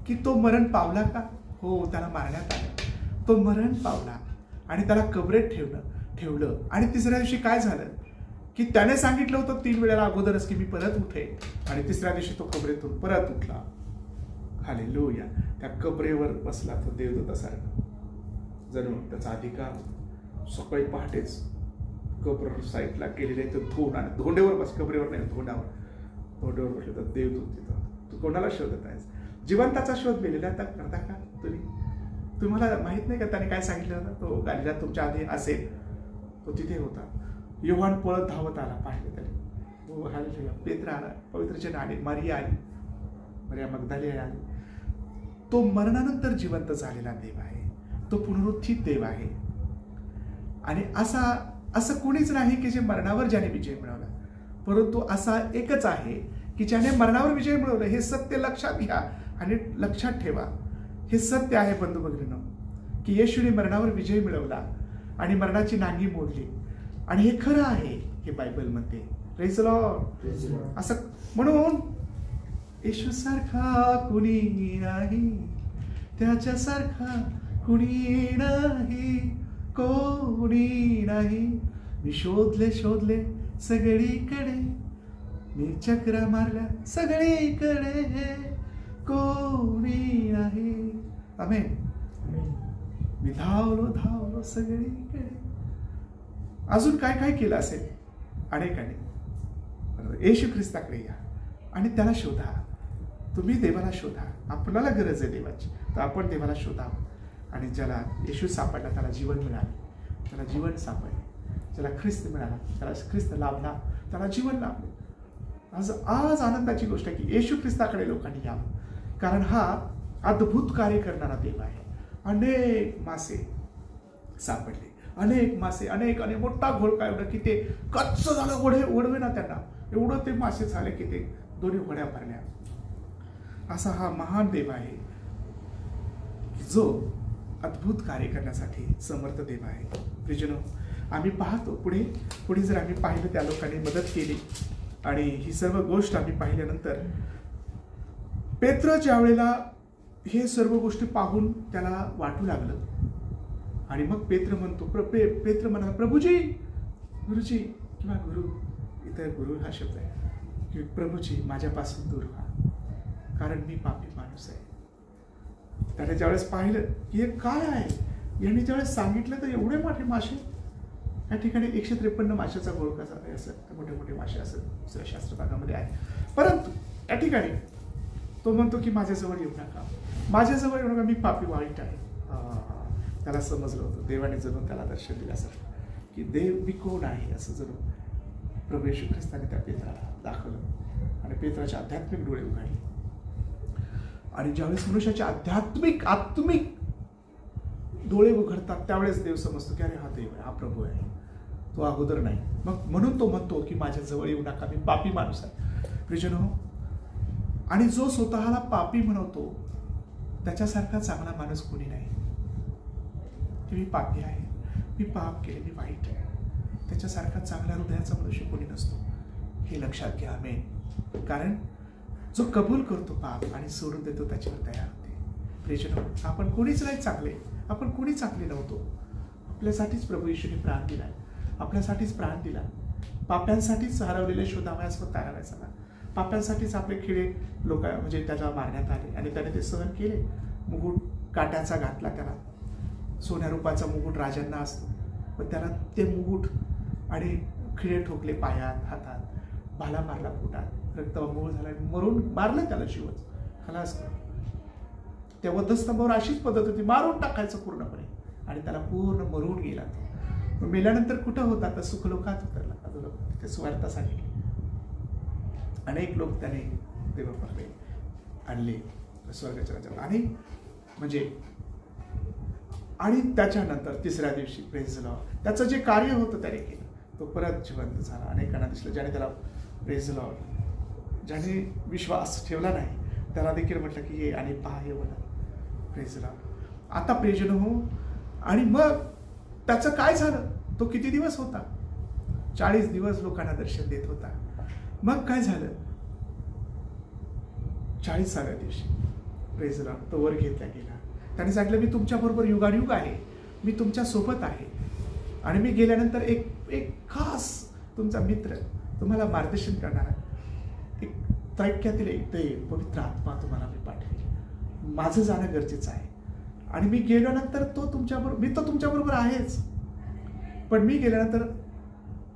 की तो मरण पावला का? हो, त्याला मारण्यात आलं. तो मरण पावला आणि त्याला कबरेत ठेवलं. आणि तिसऱ्या दिवशी काय झालं, की त्याने सांगितलं होतं 3 वेळेला अगोदरच की मी परत उठेन. आणि तिसऱ्या दिवशी तो कबरेतून परत उठला. हालेलुया. त्या कबरेवर बसला तो देवदूतासारखा. जणू त्याचा अधिकार. सकाळी पहाटेच कबर साईडला केलेले ते धोंड आणि धोंडेवर बस, कबरेवर नाही, धोंड्यावर बसले तर देवदूत तिथं. तू कोणाला शोधत आहेस? जिवंताचा शोध मेलेला करता का तुम्हाला माहित नाही का त्याने काय सांगितलं होतं? तो गालिलात तुमच्या आधी असेल, तो तिथे होता. योहान पळत धावत आला, पाहिलं त्याने. पेत्र आला, पवित्र जन आले, मारिया आली, मरिया मगदली आली. तो मरणानंतर जिवंत झालेला देव आहे, तो पुनरुत्थित देव आहे. आणि असं कोणीच नाही की जे मरणावर ज्याने विजय मिळवला, परंतु असा एकच आहे की ज्याने मरणावर विजय मिळवला. हे सत्य लक्षात घ्या आणि लक्षात ठेवा. हे सत्य आहे बंधू भगिनींनो, की येशूने मरणावर विजय मिळवला आणि मरणाची नांगी मोडली. आणि हे खरं आहे, हे बायबलमध्ये. Praise the Lord. असं म्हणून येशू सारखा कुणी नाही, त्याच्यासारखा कुणी नाही, कोणी नाही. मी शोधले सगळीकडे, मी चक्रा मारल्या सगळीकडे, कोणी नाही. आमेन. मी धावलो सगळीकडे. अजून काय काय केलं असेल अनेकांनी. येशू ख्रिस्ताकडे या आणि त्याला शोधा. तुम्ही देवाला शोधा. आपल्याला गरज आहे देवाची, तर आपण देवाला शोधावं. आणि ज्याला येशू सापडला त्याला जीवन मिळाले, त्याला जीवन सापडले. ज्याला ख्रिस्त मिळाला, त्याला ख्रिस्त लाभला, त्याला जीवन लाभले. आज आनंदाची गोष्ट आहे की येशू ख्रिस्ताकडे लोकांनी यावं, कारण हा अद्भुत कार्य करणारा देव आहे. अनेक मासे सापडले, अनेक मासे, अनेक मोठा घोळका एवढा की ते कच्च झालं, ओढवे ना त्यांना, एवढं ते मासे झाले की ते दोन्ही होड्या भरल्या. असा हा महान देव आहे जो अद्भुत कार्य करण्यासाठी समर्थ देव आहे. प्रियजनो, आम्ही पाहतो पुढे जर आम्ही पाहिलं, त्या लोकांनी मदत केली. आणि ही सर्व गोष्ट आम्ही पाहिल्यानंतर पेत्र ज्या वेळेला हे सर्व गोष्टी पाहून त्याला वाटू लागलं. आणि मग पेत्र म्हणाला, प्रभूजी, गुरुजी किंवा गुरु, इतर गुरु हा शब्द आहे, की प्रभूजी माझ्यापासून दूर व्हा, कारण मी पापी माणूस आहे. त्याने ज्यावेळेस पाहिलं की हे काय आहे, यांनी ज्यावेळेस सांगितलं तर एवढे मोठे मासे, या ठिकाणी 153 माशाचा घोळका झाला, असं मोठे मोठे मासे असं शास्त्र भागामध्ये आहे. परंतु या ठिकाणी तो म्हणतो की माझ्याजवळ येऊ नका, मी पापी वाईट आहे. त्याला समजलं होतं, देवाने जणू त्याला दर्शन दिल्यासारखं की देव मी कोण आहे, असं जणू प्रभू येशू ख्रिस्ताने त्या पेत्राला दाखवलं. आणि पेत्राचे आध्यात्मिक डोळे उघडले. आणि ज्यावेळेस मनुष्याचे आत्मिक डोळे उघडतात, त्यावेळेस देव समजतो की अरे हा देव आहे, हा प्रभू आहे, तो अगोदर नाही. मग म्हणून तो म्हणतो की माझ्या जवळ येऊ नका, मी पापी माणूस आहे. प्रियजनो, आणि जो स्वतःला पापी म्हणवतो त्याच्यासारखा चांगला माणूस कोणी नाही. की मी पापी आहे, मी पाप केले, मी वाईट आहे, त्याच्यासारखा चांगल्या हृदयाचा मनुष्य कोणी नसतो. हे लक्षात घ्या. आमेन. कारण जो कबूल करतो पाप आणि सोडून देतो त्याच्यावर दया होते. प्रियजनो, आपण कोणीच नाही चांगले, आपण कोणी चांगले नव्हतो. आपल्यासाठीच प्रभू येशूने प्राण दिला, आपल्यासाठीच प्राण दिला. पाप्यांसाठीच हरवलेले शोधावयास व तारावयास आला. पाप्यांसाठीच आपले खिळे लोक म्हणजे त्याला मारण्यात आले आणि त्याने ते सहन केले. मुकुट काट्याचा घातला त्याला, सोन्या रूपाचा मुकुट राजांना असतो, पण त्याला ते मुकुट आणि खिळे ठोकले पायात, हातात, भाला मारला पोटात, रक्तमूळ झाला, मरून मारलं त्याला शिवच खलास. त्या वधस्तंभावर अशीच पद्धत होती, मारून टाकायचं पूर्णपणे, आणि त्याला पूर्ण मरून गेला. तो मेल्यानंतर कुठं होता तर सुखलोकात उतरला. ते सुवार्तासाठी अनेक लोक त्याने देवाकडे आणले स्वर्गाच्या राज्यात. आणि त्याच्यानंतर तिसऱ्या दिवशी प्रेज द लॉर्ड त्याचं जे कार्य होतं त्याने केलं. तो परत जिवंत झाला. अनेकांना दिसलं. ज्याने त्याला प्रेज लॉर्ड, ज्याने विश्वास ठेवला नाही त्याला देखील म्हटलं की ये आणि पहा हे बोला. Praise Lord. आता प्रेजन हो. आणि मग त्याचं काय झालं? तो किती दिवस होता? 40 दिवस लोकांना दर्शन देत होता. मग काय झालं? 40व्या दिवशी प्रेज लॉर्ड तो वर घेतला गेला. त्याने सांगितलं मी तुमच्याबरोबर युगानुयुग आहे, मी तुमच्या सोबत आहे. आणि मी गेल्यानंतर एक खास तुमचा मित्र तुम्हाला मार्गदर्शन करणारा एक त्रैक्यातील एक देव पवित्र आत्मा तुम्हाला मी पाठवेल. माझं जाणं गरजेचं आहे. आणि मी गेल्यानंतर तो तुमच्याबरोबर, मी तर तुमच्याबरोबर आहेच, पण मी गेल्यानंतर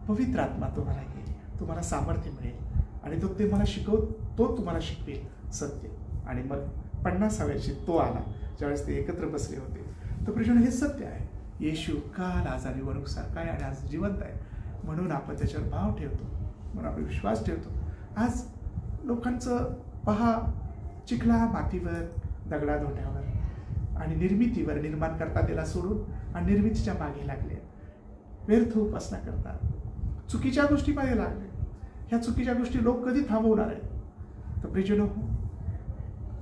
पवित्र आत्मा तुम्हाला येईल, तुम्हाला सामर्थ्य मिळेल आणि तो मला तो तुम्हाला शिकवेल सत्य. आणि मग 50व्या तो आला. ज्यावेळेस ते एकत्र बसले होते तर प्रश्न हे सत्य आहे. येशू काल आज आणि वणूक सारखा आहे आणि आज जिवंत आहे. म्हणून आपण त्याच्यावर भाव ठेवतो, म्हणून आपण विश्वास ठेवतो. आज लोकांचं पहा, चिखला मातीवर, दगडा धोट्यावर आणि निर्मितीवर निर्माण करता त्याला सोडून आणि निर्मितीच्या मागे लागले, व्यर्थ उपासना करतात, चुकीच्या गोष्टी मागे लागले. ह्या चुकीच्या गोष्टी लोक कधी थांबवणार आहेत? तर प्रियजनो,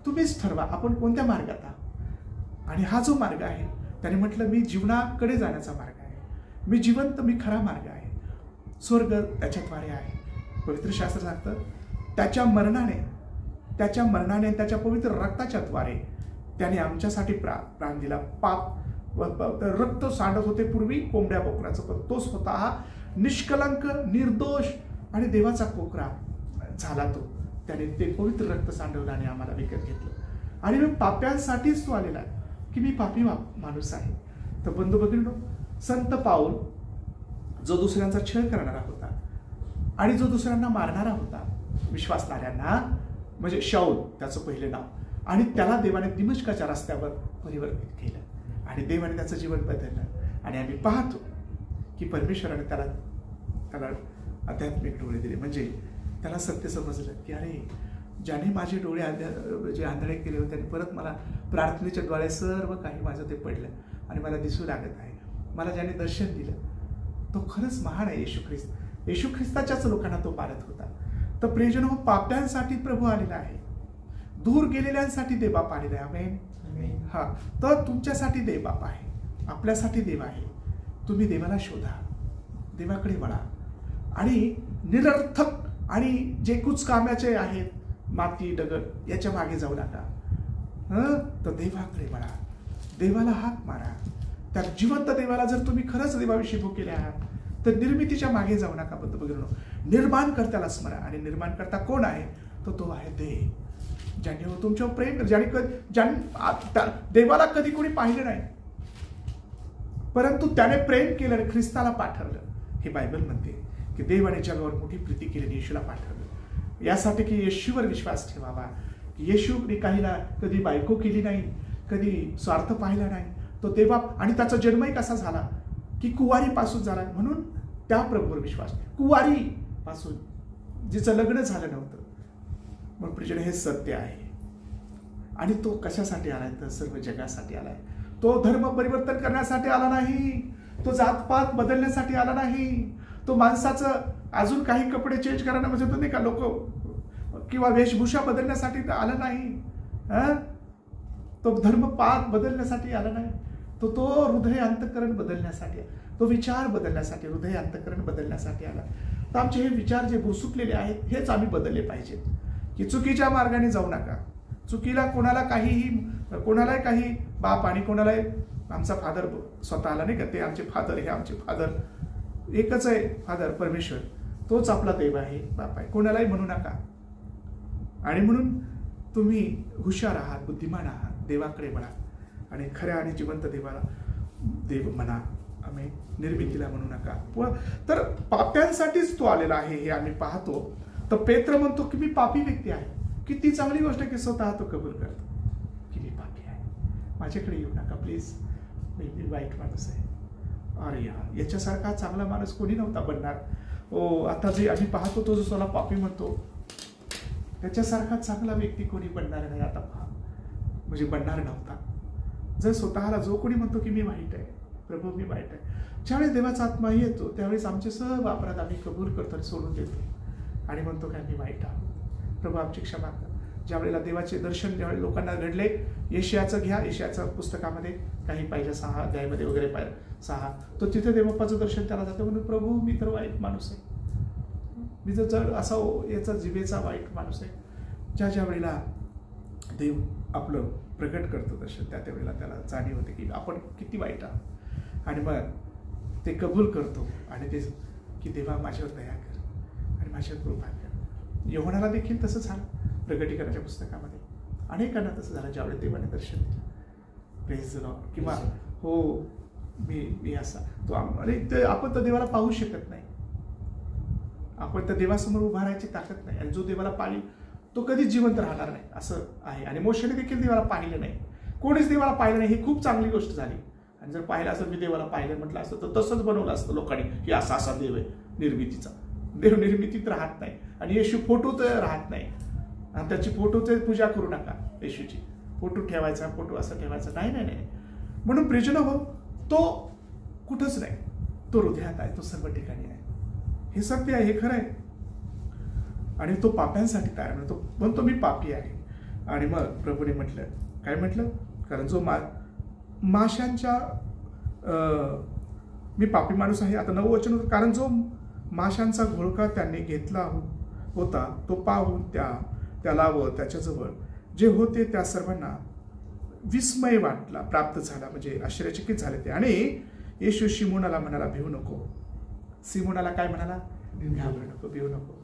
तुम्हीच ठरवा आपण कोणत्या मार्गात आहात. आणि हा जो मार्ग आहे त्याने म्हटलं मी जीवनाकडे जाण्याचा मार्ग आहे, मी जिवंत, मी खरा मार्ग आहे, स्वर्ग त्याच्याद्वारे आहे. पवित्र शास्त्र सांगतं त्याच्या मरणाने त्याच्या पवित्र रक्ताच्या द्वारे त्याने आमच्यासाठी प्राण दिला. पाप रक्त सांडत होते पूर्वी कोंबड्या बोकराचं, पण तोच होता हा निष्कलंक, निर्दोष आणि देवाचा कोकरा झाला. तो त्याने ते पवित्र रक्त सांडवलं आणि आम्हाला विकत घेतलं. आणि मी पाप्यांसाठीच तो आलेला आहे की मी पापी माणूस आहे. तर बंधू भगिनींनो, संत पाऊल जो दुसऱ्यांचा छळ करणारा होता आणि जो दुसऱ्यांना मारणारा होता, विश्वासणाऱ्यांना, म्हणजे शाऊल त्याचं पहिलं नाव, आणि त्याला देवाने दिमश्काच्या रस्त्यावर परिवर्तित केलं आणि देवाने त्याचं जीवन बदललं. आणि आम्ही पाहतो की परमेश्वराने त्याला आध्यात्मिक डोळे दिले. म्हणजे त्याला सत्य समजलं की अरे, ज्याने माझे डोळे जे आंधळे केले होते त्याने परत मला प्रार्थनेच्या द्वारे सर्व काही माझं ते पडलं आणि मला दिसू लागत आहे. मला ज्याने दर्शन दिलं तो खरंच महान आहे. येशू ख्रिस्ताच्याच लोकांना तो पारत होता. तर प्रियजन हो, पाप्यांसाठी प्रभू आलेला आहे, दूर गेलेल्यांसाठी देवबाप आलेला आहे. आमेन. हा, तर तुमच्यासाठी देवबाप आहे, आपल्यासाठी देव आहे. तुम्ही देवाला शोधा, देवाकडे वळा आणि निरर्थक आणि जे कुचकाम्याचे आहेत, माती दगड, याच्या मागे जाऊ नका. तर देवाकडे वळा, देवाला हाक मारा. त्या जिवंत देवाला जर तुम्ही खरंच देवाविषयी भुकेले आहात तर निर्मितीच्या मागे जाऊ नका. बंधू भगिनींनो, निर्माणकर्त्याला स्मरा. आणि निर्माणकर्ता कोण आहे? तो आहे देव, ज्याने तुमच्यावर प्रेम, ज्याने देवाला कधी कोणी पाहिलं नाही, परंतु त्याने प्रेम केलं आणि ख्रिस्ताला पाठवलं. हे बायबल म्हणते की देवाने जगावर मोठी प्रीती केली, येशूला पाठवलं यासाठी की येशूवर विश्वास ठेवावा. की येशूने काहीला कधी बायको केली नाही, कधी स्वार्थ पाहिला नाही. तो देवा, आणि त्याचा जन्मही कसा झाला की कुवारीपासून झाला, म्हणून त्या प्रभूवर विश्वास. कुवारीपासून, जिचं लग्न झालं नव्हतं. मग प्रियजन, हे सत्य आहे. आणि तो कशासाठी आलाय? तर सर्व जगासाठी आलाय. तो धर्म परिवर्तन करण्यासाठी आला नाही, तो जातपात बदलण्यासाठी आला नाही, तो माणसाचं अजून काही कपडे चेंज करायला म्हणजे नाही का लोक, किंवा वेशभूषा बदलण्यासाठी आला नाही. तो धर्मपात बदलण्यासाठी आला नाही. तो हृदय अंतःकरण बदलण्यासाठी, तो विचार बदलण्यासाठी, हृदय अंतःकरण बदलण्यासाठी आला. तर आमचे हे विचार जे भुसुकलेले आहेत हेच आम्ही बदलले पाहिजेत. की चुकीच्या मार्गाने जाऊ नका. चुकीला कोणालाही काही बाप आणि कोणालाही आमचा फादर स्वतःला नाही का, ते आमचे फादर, हे आमचे फादर एकच आहे. फादर परमेश्वर, तोच आपला देव आहे, बाप आहे. कोणालाही म्हणू नका. आणि म्हणून तुम्ही हुशार आहात, बुद्धिमान आहात, देवाकडे वळा आणि खऱ्या आणि जिवंत देवाला देव म्हणा. आम्ही निर्मितीला म्हणू नका. तर पाप्यांसाठीच तो आलेला आहे हे आम्ही पाहतो. तर पेत्र म्हणतो की मी पापी व्यक्ती आहे. किती चांगली गोष्ट आहे की स्वतः तो कबूल करतो की मी पापी आहे, माझ्याकडे येऊ नका प्लीज, मी वाईट माणूस आहे. अरे यार, याच्यासारखा चांगला माणूस कोणी नव्हता बनणार. आता जे आम्ही पाहतो तो जो स्वतःला पापी म्हणतो, त्याच्यासारखा चांगला व्यक्ती कोणी बनणार नाही. आता पहा, म्हणजे बनणार नव्हता. जर स्वतःला जो कोणी म्हणतो की मी वाईट आहे, प्रभू मी वाईट आहे, ज्यावेळेस देवाचा आत्मा येतो त्यावेळेस आमचे सर्व अपराध आम्ही कबूल करतो आणि सोडून देतो आणि म्हणतो की आम्ही वाईट आहोत, प्रभू आमची क्षमा कर. ज्या वेळेला देवाचे दर्शन ज्यावेळी लोकांना घडले, यशाचं घ्या, यशाच्या पुस्तकामध्ये काही पाहिजे 6 अध्यायामध्ये वगैरे 6, तो तिथे देवबाप्पाचं दर्शन त्याला जातं म्हणून प्रभू मी तर वाईट माणूस आहे, मी जर असा याचा जिभेचा वाईट माणूस आहे. ज्या वेळेला देव आपलं प्रकट करतो दर्शन त्या वेळेला त्याला जाणीव होते की आपण किती वाईट आहोत आणि मग ते कबूल करतो आणि ते की देवा माझ्यावर दया कर आणि माझ्यावर कृपा कर. योहानाला देखील तसं झालं प्रकटीकरणाच्या पुस्तकामध्ये, अनेकांना तसं झालं ज्यावेळी देवाने दर्शन दिलं. Praise the Lord. किंवा हो मी असा तो आपण तर देवाला पाहू शकत नाही, आपण तर देवासमोर उभा राहायची ताकद नाही आणि जो देवाला पाहिल तो कधीच जिवंत राहणार नाही असं आहे. आणि मोशेने देखील देवाला पाहिलं नाही, कोणीच देवाला पाहिलं नाही. ही खूप चांगली गोष्ट झाली. आणि जर पाहिलं असं मी देवाला पाहिलं म्हटलं असतं तर तसंच बनवलं असतं लोकांनी की असा देव आहे निर्मितीचा. देव निर्मितीत राहत नाही आणि येशू फोटोत राहत नाही आणि त्याची फोटोची पूजा करू नका. येशूची फोटो ठेवायचा, फोटो असं ठेवायचा नाही. म्हणून प्रियजन हो, तो कुठंच नाही, तो हृदयात आहे, तो सर्व ठिकाणी आहे. हे सत्य आहे, हे खरं आहे. आणि तो पाप्यांसाठी तयार म्हणतो मी पापी आहे. आणि मग प्रभूने म्हटलं, काय म्हटलं, कारण जो माशांच्या मी पापी माणूस आहे. आता 9 वचन होतं, कारण जो माशांचा घोळका त्यांनी घेतला होता तो पाहून त्याला व त्याच्याजवळ जे होते त्या सर्वांना विस्मय वाटला, प्राप्त झाला, म्हणजे आश्चर्यचकित झाले ते. आणि येशू शिमोनाला म्हणाला, भिवू नको. सिमोनाला काय म्हणाला, घाबरू नको, भिवू नको.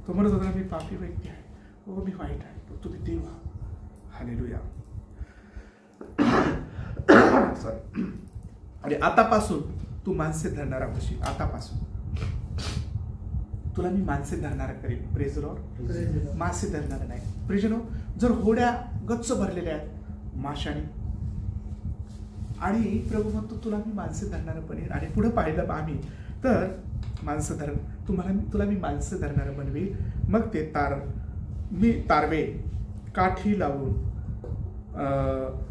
तो म्हणत होता मी पापी व्यक्ती आहे, हो मी वाईट आहे, पण तुम्ही देव आहात. हालेलुया. सॉरी. आणि आतापासून तू माणसे धरणारा होशील. आतापासून तुला मी माणसे धरणारा करीन. Praise Lord. मासे धरणारा नाही. प्रियजनो, जर होड्या गच्च भरलेल्या आहेत माशाने आणि प्रभू म्हणतो तुला मी माणसे धरणारं बनेन. आणि पुढे पाहिलं आम्ही तर माणसं तुला मी माणसं धरणारं बनवी. मग ते तारवे काठी लावून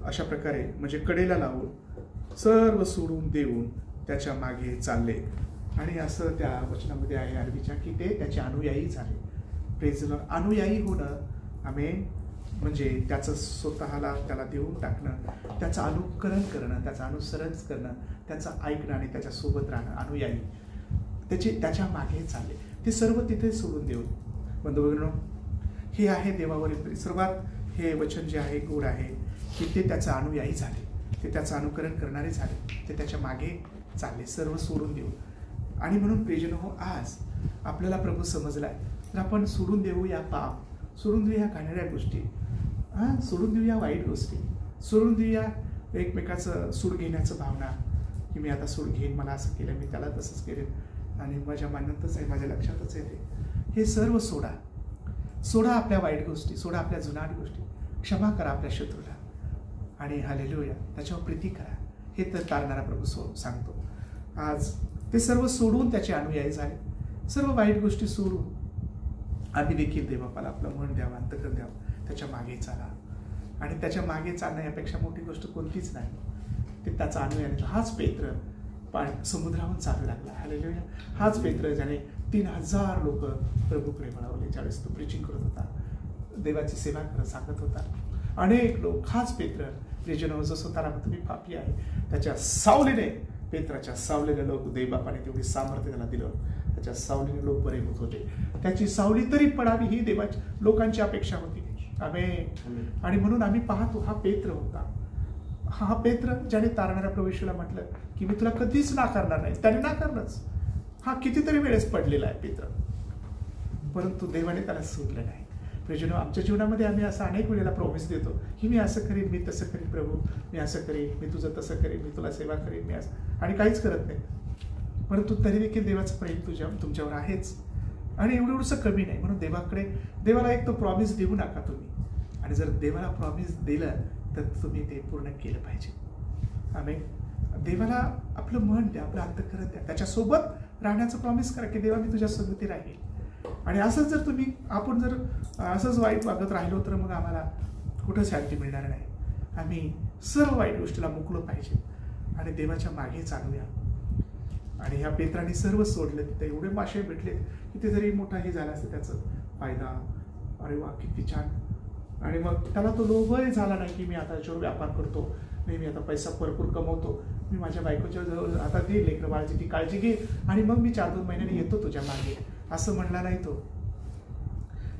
अशा प्रकारे म्हणजे कडेला लावून सर्व सोडून देऊन त्याच्या मागे चालले. आणि असं त्या वचनामध्ये आहे अरबीच्या की ते त्याचे अनुयायी झाले. Praise Lord. अनुयायी होणं आमेन म्हणजे त्याचं स्वतःला त्याला देऊन टाकणं, त्याचं अनुकरण करणं, त्याचं अनुसरण करणं, त्याचं ऐकणं आणि त्याच्यासोबत राहणं. अनुयायी त्याच्या मागे चालले, ते सर्व तिथे सोडून देऊन. बंधुभगिनींनो, हे आहे देवावरील सर्वात हे वचन जे आहे गोड आहे की ते त्याचं अनुयायी झाले, ते त्याचं अनुकरण करणारे झाले, ते त्याच्या मागे चालले सर्व सोडून देऊन. आणि म्हणून प्रियजन हो, आज आपल्याला प्रभू समजलाय तर आपण सोडून देऊ या पाप, सोडून देऊ या घाणेरड्या गोष्टी, सोडून देऊ या वाईट गोष्टी, सोडून देऊ या एकमेकाचं सूड घेण्याचं भावना की मी आता सूड घेईन, मला असं केलं, मी त्याला तसंच केलं आणि माझ्या मान्यतच आहे, माझ्या लक्षातच आहे. हे सर्व सोडा आपल्या वाईट गोष्टी, सोडा आपल्या जुनाट गोष्टी, क्षमा करा आपल्या शत्रूला आणि हालेलुया त्याच्यावर प्रीती करा. हे तर तारणारा प्रभू सांगतो. आज ते सर्व सोडून त्याचे अनुयायी झाले. सर्व वाईट गोष्टी सोडून आम्ही देखील देवबापाला आपलं मन द्यावं, अंतकरण द्यावं, त्याच्या मागे चाला. आणि त्याच्या मागे चालणं यापेक्षा मोठी गोष्ट कोणतीच नाही. ते त्याचा अनुयायी. हाच पेत्र समुद्राहून चालू लागला. हालेलुया. हाच पेत्र ज्याने 3000 लोक प्रभूकडे वळवले. ज्यावेळेस तो प्रीचिंग करत होता, देवाची सेवा करत सांगत होता, अनेक लोक, हाच पेत्र प्रियजन जो स्वतःला तुम्ही पापी आहे त्याच्या सावलीने, पेत्राच्या सावलीने लोक देवबापाने तेवढी सामर्थ्य त्याला दिलं, त्याच्या सावलीने लोक बरे होत होते. त्याची सावली तरी पडावी ही देवाची लोकांची अपेक्षा होती. आमेन. आणि म्हणून आम्ही पाहतो हा पेत्र होता, हा पेत्र ज्याने तारणाऱ्या प्रवेशाला म्हटलं की मी तुला कधीच नाकारणार नाही, त्याने नाकारलंच. हा कितीतरी वेळेस पडलेला आहे पेत्र, परंतु देवाने त्याला सोडलं नाही. प्रियजनो, आमच्या जीवनामध्ये आम्ही असं अनेक वेळेला प्रॉमिस देतो की मी असं करीन, मी तसं करीन, प्रभू मी असं करीन, मी तुझं तसं करीन, मी तुला सेवा करीन, मी असं, आणि काहीच करत नाही. परंतु तरी देखील देवाचं प्रेम तुमच्यावर आहेच आणि एवढंसं कमी नाही. म्हणून देवाला एक तो प्रॉमिस देऊ नका तुम्ही. आणि जर देवाला प्रॉमिस दिलं तर तुम्ही ते पूर्ण केलं पाहिजे. आम्ही देवाला आपलं मन द्या, आपलं अंतःकरण द्या, त्याच्यासोबत राहण्याचं प्रॉमिस करा की देवा मी तुझ्या सोबती राहील. आणि असंच जर आपण जर असंच वाईट वागत राहिलो तर मग आम्हाला कुठं शांती मिळणार नाही. आम्ही सर्व वाईट गोष्टीला मुकलो पाहिजे आणि देवाच्या मागे चालूया. आणि ह्या पेत्राने सर्व सोडले. तिथे एवढे मासे भेटले किती जरी मोठा हे झाला असतं त्याचा फायदा. अरे वा किती छान. आणि मग त्याला तो लोभही झाला नाही की मी आता याच्यावर व्यापार करतो, नाही मी आता पैसा भरपूर कमवतो, मी माझ्या बायकोच्या जवळ आता ती लेकरं बाळाची ती काळजी घे आणि मग मी 4-2 महिन्याने येतो तुझ्या मागे, असं म्हणला नाही तो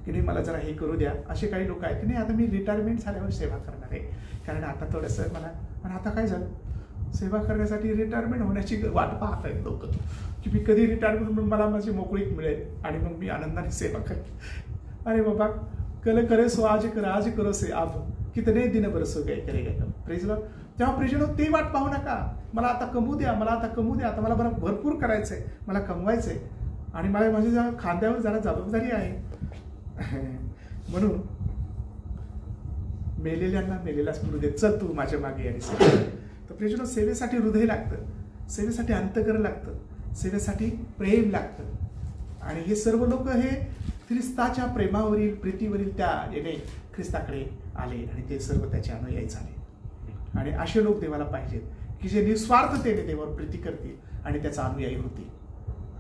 की नाही मला जरा हे करू द्या. असे काही लोक आहेत की नाही आता मी रिटायरमेंट झाल्यावर सेवा करणार आहे, कारण आता थोडंसं मला. आणि आता काय झालं, सेवा करण्यासाठी रिटायरमेंट होण्याची वाट पाहत आहेत लोक की मी कधी रिटायरमेंट म्हणून मला माझी मोकळीक मिळेल आणि मग मी आनंदाने सेवा करेन. अरे बाबा कल करे सो आज करो से अब कितने दिन बरसो गए करेगा. Praise Lord. तेव्हा प्रेज लॉर्ड ते वाट पाहू नका, मला आता कमवू द्या, मला आता कमवू द्या, आता मला बरं भरपूर करायचंय, मला कमवायचंय आणि मला माझ्या खांद्यावर जरा जबाबदारी आहे. म्हणून मेलेल्यांना मेलेलाच हृदय, चल तू माझ्या मागे आणि सेवा. तर प्रेज लॉर्ड सेवेसाठी हृदय लागतं, सेवेसाठी अंतकरण लागतं, सेवेसाठी प्रेम लागतं. आणि हे सर्व लोक हे ख्रिस्ताच्या प्रेमावरील प्रीतीवरील त्या येणे ख्रिस्ताकडे आले आणि ते सर्व त्याचे अनुयायी झाले. आणि असे लोक देवाला पाहिजेत की जे निस्वार्थतेने देवावर प्रीती करतील आणि त्याचा अनुयायी होतील.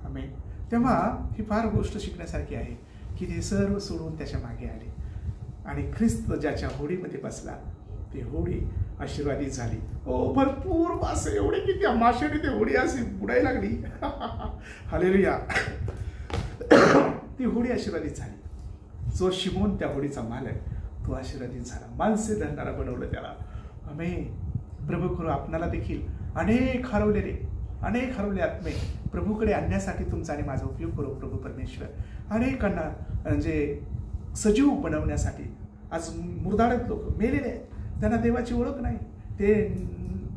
आमेन. तेव्हा ही फार गोष्ट शिकण्यासारखी आहे की ते सर्व सोडून त्याच्या मागे आले आणि ख्रिस्त ज्याच्या होडीमध्ये बसला ती होडी आशीर्वादित झाली. ओ भरपूर मासे, एवढे की त्या माशाने ती होडी अशी बुडायला लागली. हालेलुया. ती होडी आशीर्वादित झाली. जो शिमोन त्या होडीचा मालक तो आशीर्वादित झाला, माणसे धरणारा बनवलं त्याला. आमेन. प्रभू करू आपणाला देखील अनेक हरवले आत्मे प्रभूकडे आणण्यासाठी तुमचा आणि माझा उपयोग करू प्रभू परमेश्वर. अनेकांना म्हणजे सजीव बनवण्यासाठी. आज मुर्दाळत लोक मेलेले आहेत, त्यांना देवाची ओळख नाही, ते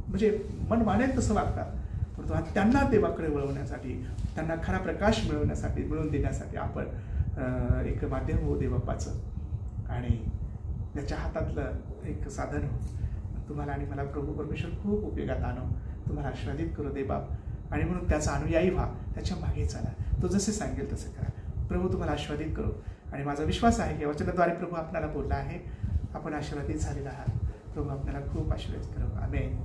म्हणजे मन मानेल तसं वागतात, परंतु त्यांना देवाकडे वळवण्यासाठी, त्यांना खरा प्रकाश मिळवून देण्यासाठी आपण एक माध्यम होऊ देवबापाचं आणि त्याच्या हातातलं एक साधन हो. तुम्हाला आणि मला प्रभू परमेश्वर खूप उपयोगात आणो, तुम्हाला आशीर्वादित करू दे बाप. आणि म्हणून त्याचा अनुयायी व्हा, त्याच्या मागे चला, तो जसे सांगेल तसं करा. प्रभू तुम्हाला आशीर्वादित करू. आणि माझा विश्वास आहे की वचनाद्वारे प्रभू आपल्याला बोलला आहे, आपण आशीर्वादित झालेला आहात. प्रभू आपल्याला खूप आशीर्वादित करू. आमेन.